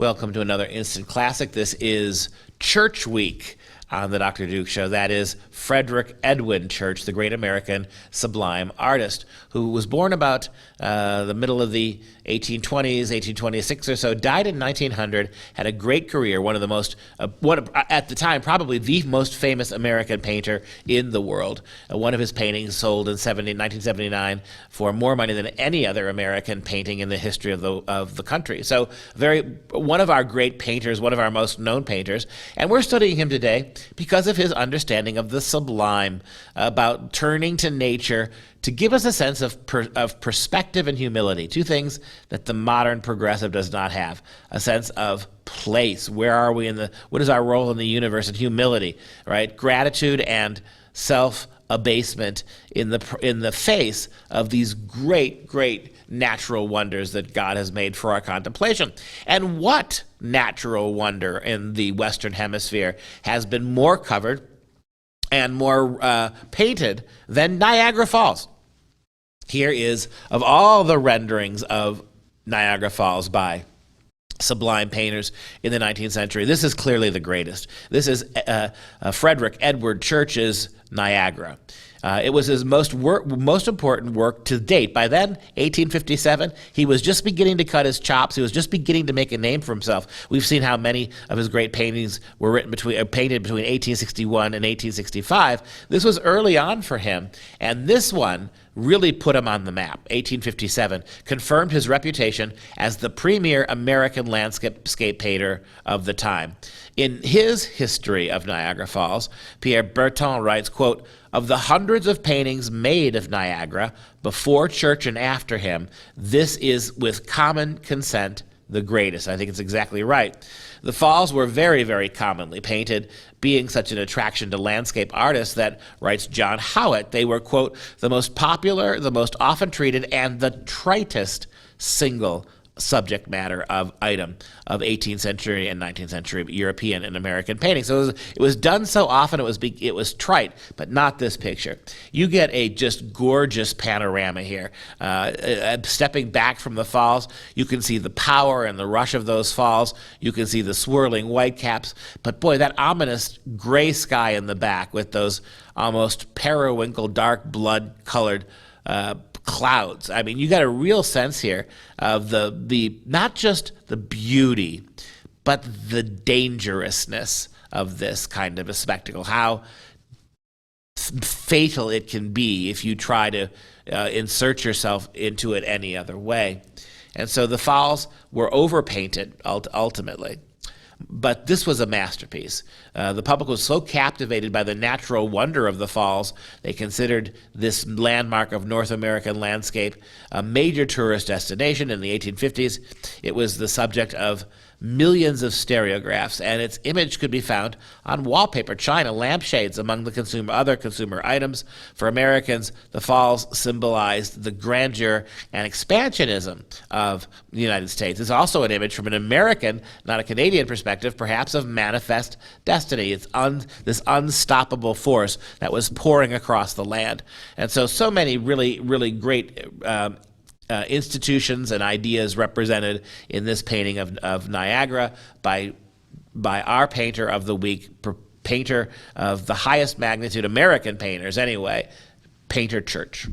Welcome to another Instant Classic. This is Church Week on the Dr. Duke Show. That is Frederic Edwin Church, the great American sublime artist who was born about the middle of the 1820s, 1826 or so, died in 1900, had a great career, one of the most, at the time, probably the most famous American painter in the world. One of his paintings sold in 1979 for more money than any other American painting in the history of the country. So one of our great painters, one of our most known painters, and we're studying him today because of his understanding of the sublime, about turning to nature to give us a sense of perspective and humility, two things that the modern progressive does not have. A sense of place. Where are we what is our role in the universe, and humility, right? Gratitude and self-abasement in the face of these great, great natural wonders that God has made for our contemplation. And what natural wonder in the Western Hemisphere has been more covered and more painted than Niagara Falls? Here is, of all the renderings of Niagara Falls by sublime painters in the 19th century, this is clearly the greatest. This is Frederic Edwin Church's Niagara. It was his most important work to date. By then, 1857, he was just beginning to cut his chops. He was just beginning to make a name for himself. We've seen how many of his great paintings were painted between 1861 and 1865. This was early on for him, and this one really put him on the map. 1857 confirmed his reputation as the premier American landscape painter of the time. In his history of Niagara Falls, Pierre Berton writes, quote, "Of the hundreds of paintings made of Niagara before Church and after him, this is with common consent the greatest." I think it's exactly right. The falls were very, very commonly painted, being such an attraction to landscape artists that, writes John Howitt, they were, quote, "the most popular, the most often treated, and the tritest single subject matter item of 18th century and 19th century European and American painting." So it was done so often it was trite, but not this picture. You get a just gorgeous panorama here. Stepping back from the falls, you can see the power and the rush of those falls. You can see the swirling whitecaps. But boy, that ominous gray sky in the back with those almost periwinkle dark blood-colored clouds. I mean, you got a real sense here of the not just the beauty, but the dangerousness of this kind of a spectacle. How fatal it can be if you try to insert yourself into it any other way. And so the falls were overpainted ultimately. But this was a masterpiece. The public was so captivated by the natural wonder of the falls, they considered this landmark of North American landscape a major tourist destination in the 1850s. It was the subject of millions of stereographs, and its image could be found on wallpaper, china, lampshades, among the other consumer items. For Americans, the falls symbolized the grandeur and expansionism of the United States. It's also an image from an American, not a Canadian perspective, perhaps of manifest destiny. It's this unstoppable force that was pouring across the land. And so many really, really great institutions and ideas represented in this painting of Niagara by our painter of the week, painter of the highest magnitude, American painters anyway, Painter Church.